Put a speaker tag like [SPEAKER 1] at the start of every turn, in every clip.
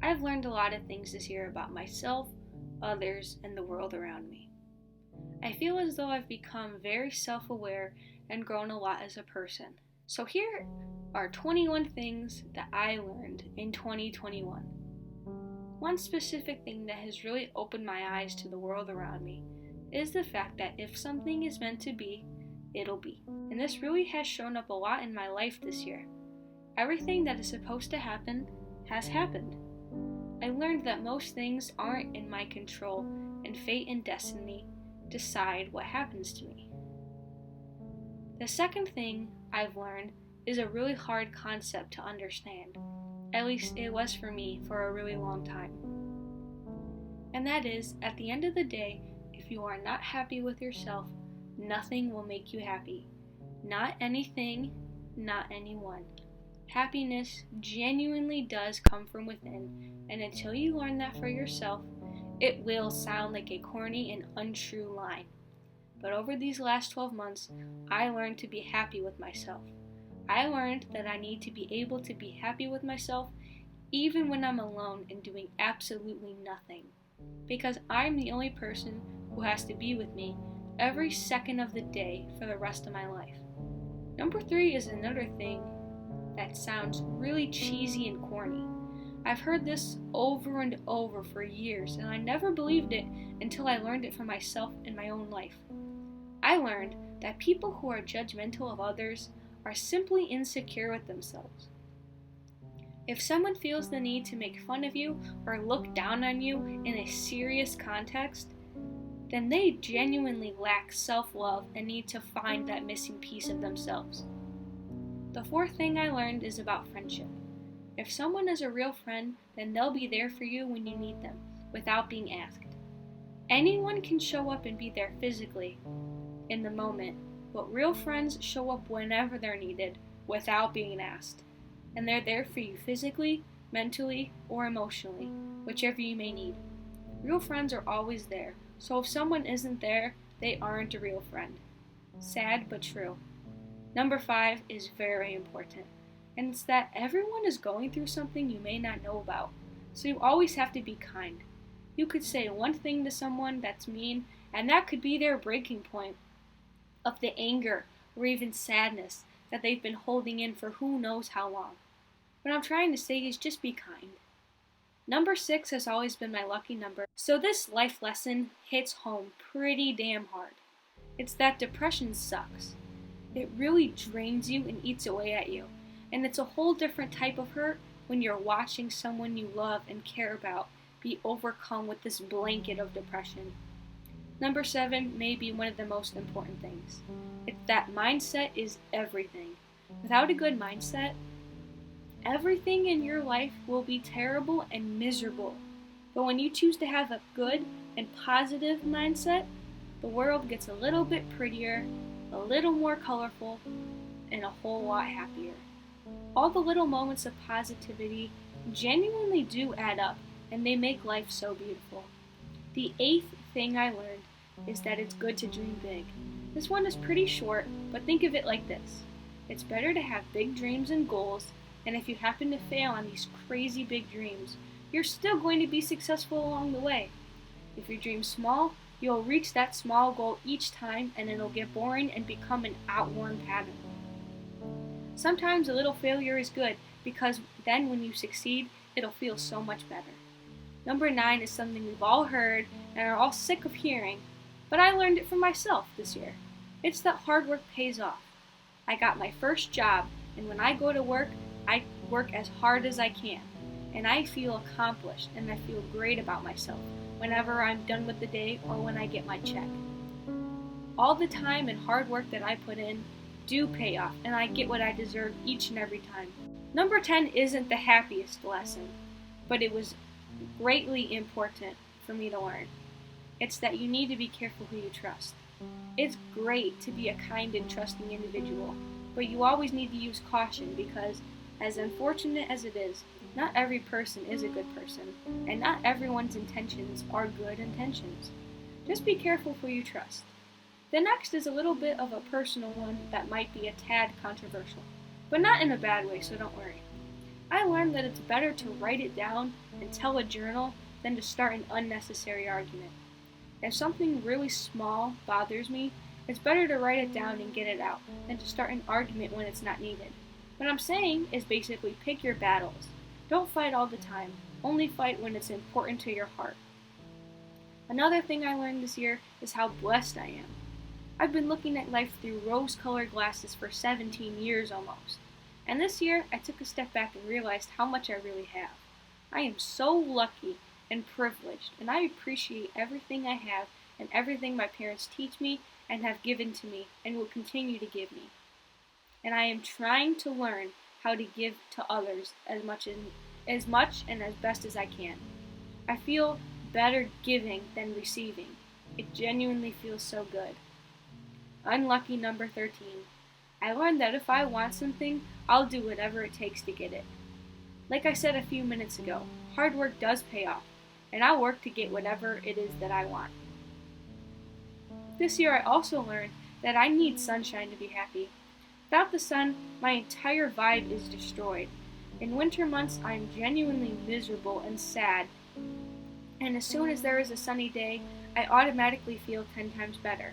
[SPEAKER 1] I've learned a lot of things this year about myself, others, and the world around me. I feel as though I've become very self-aware and grown a lot as a person. So here are 21 things that I learned in 2021. One specific thing that has really opened my eyes to the world around me is the fact that if something is meant to be, it'll be. And this really has shown up a lot in my life this year. Everything that is supposed to happen has happened. I learned that most things aren't in my control, and fate and destiny decide what happens to me. The second thing I've learned is a really hard concept to understand. At least it was for me for a really long time. And that is, at the end of the day, if you are not happy with yourself, nothing will make you happy. Not anything, not anyone. Happiness genuinely does come from within, and until you learn that for yourself, it will sound like a corny and untrue line. But over these last 12 months, I learned to be happy with myself. I learned that I need to be able to be happy with myself even when I'm alone and doing absolutely nothing. Because I'm the only person who has to be with me every second of the day for the rest of my life. Number 3 is another thing that sounds really cheesy and corny. I've heard this over and over for years, and I never believed it until I learned it for myself in my own life. I learned that people who are judgmental of others are simply insecure with themselves. If someone feels the need to make fun of you or look down on you in a serious context, then they genuinely lack self-love and need to find that missing piece of themselves. The fourth thing I learned is about friendship. If someone is a real friend, then they'll be there for you when you need them, without being asked. Anyone can show up and be there physically in the moment, but real friends show up whenever they're needed, without being asked. And they're there for you physically, mentally, or emotionally, whichever you may need. Real friends are always there, so if someone isn't there, they aren't a real friend. Sad but true. Number 5 is very important, and it's that everyone is going through something you may not know about, so you always have to be kind. You could say one thing to someone that's mean, and that could be their breaking point of the anger or even sadness that they've been holding in for who knows how long. What I'm trying to say is just be kind. Number 6 has always been my lucky number, so this life lesson hits home pretty damn hard. It's that depression sucks. It really drains you and eats away at you, and it's a whole different type of hurt when you're watching someone you love and care about be overcome with this blanket of depression. Number 7 may be one of the most important things. It's that mindset is everything. Without a good mindset, everything in your life will be terrible and miserable. But when you choose to have a good and positive mindset, the world gets a little bit prettier, a little more colorful, and a whole lot happier. All the little moments of positivity genuinely do add up, and they make life so beautiful. The 8th thing I learned is that it's good to dream big. This one is pretty short, but think of it like this. It's better to have big dreams and goals, and if you happen to fail on these crazy big dreams, you're still going to be successful along the way. If you dream small, you'll reach that small goal each time, and it'll get boring and become an outworn pattern. Sometimes a little failure is good, because then when you succeed, it'll feel so much better. Number 9 is something we've all heard and are all sick of hearing, but I learned it for myself this year. It's that hard work pays off. I got my first job, and when I go to work, I work as hard as I can, and I feel accomplished and I feel great about myself whenever I'm done with the day or when I get my check. All the time and hard work that I put in do pay off, and I get what I deserve each and every time. Number 10 isn't the happiest lesson, but it was greatly important for me to learn. It's that you need to be careful who you trust. It's great to be a kind and trusting individual, but you always need to use caution because, as unfortunate as it is, not every person is a good person, and not everyone's intentions are good intentions. Just be careful who you trust. The next is a little bit of a personal one that might be a tad controversial, but not in a bad way, so don't worry. I learned that it's better to write it down and tell a journal than to start an unnecessary argument. If something really small bothers me, it's better to write it down and get it out than to start an argument when it's not needed. What I'm saying is basically pick your battles. Don't fight all the time, only fight when it's important to your heart. Another thing I learned this year is how blessed I am. I've been looking at life through rose-colored glasses for 17 years almost. And this year, I took a step back and realized how much I really have. I am so lucky and privileged, and I appreciate everything I have and everything my parents teach me and have given to me and will continue to give me. And I am trying to learn how to give to others as much and as best as I can. I feel better giving than receiving. It genuinely feels so good. Unlucky number 13. I learned that if I want something, I'll do whatever it takes to get it. Like I said a few minutes ago, hard work does pay off, and I'll work to get whatever it is that I want. This year I also learned that I need sunshine to be happy. Without the sun, my entire vibe is destroyed. In winter months, I am genuinely miserable and sad, and as soon as there is a sunny day, I automatically feel 10 times better.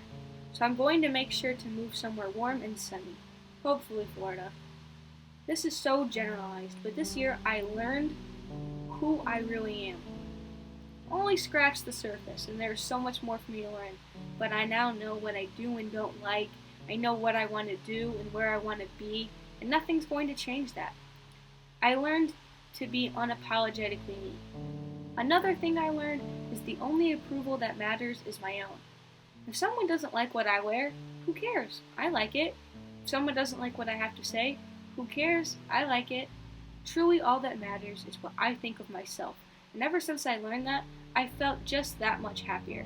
[SPEAKER 1] So I'm going to make sure to move somewhere warm and sunny, hopefully Florida. This is so generalized, but this year I learned who I really am. Only scratched the surface, and there's so much more for me to learn, but I now know what I do and don't like. I know what I want to do and where I want to be, and nothing's going to change that. I learned to be unapologetically me. Another thing I learned is the only approval that matters is my own. If someone doesn't like what I wear, who cares? I like it. If someone doesn't like what I have to say, who cares? I like it. Truly all that matters is what I think of myself. And ever since I learned that, I felt just that much happier.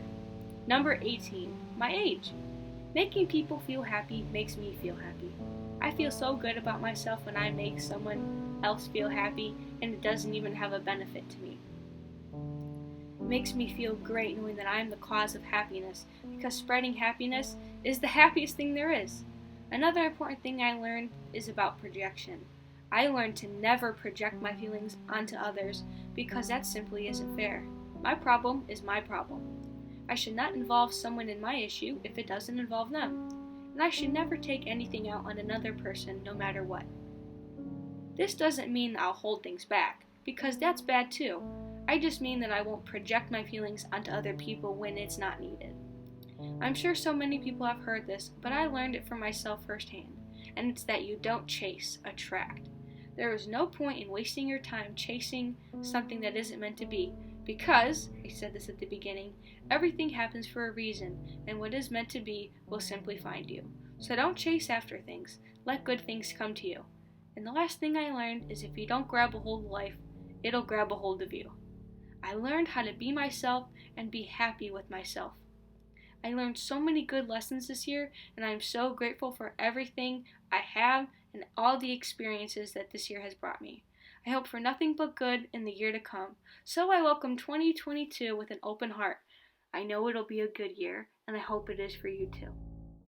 [SPEAKER 1] Number 18, my age. Making people feel happy makes me feel happy. I feel so good about myself when I make someone else feel happy and it doesn't even have a benefit to me. It makes me feel great knowing that I am the cause of happiness, because spreading happiness is the happiest thing there is. Another important thing I learned is about projection. I learned to never project my feelings onto others because that simply isn't fair. My problem is my problem. I should not involve someone in my issue if it doesn't involve them. And I should never take anything out on another person no matter what. This doesn't mean I'll hold things back, because that's bad too. I just mean that I won't project my feelings onto other people when it's not needed. I'm sure so many people have heard this, but I learned it for myself firsthand, and it's that you don't chase, attract. There is no point in wasting your time chasing something that isn't meant to be, because, I said this at the beginning, everything happens for a reason, and what is meant to be will simply find you. So don't chase after things, let good things come to you. And the last thing I learned is if you don't grab a hold of life, it'll grab a hold of you. I learned how to be myself and be happy with myself. I learned so many good lessons this year, and I'm so grateful for everything I have and all the experiences that this year has brought me. I hope for nothing but good in the year to come. So I welcome 2022 with an open heart. I know it'll be a good year, and I hope it is for you too.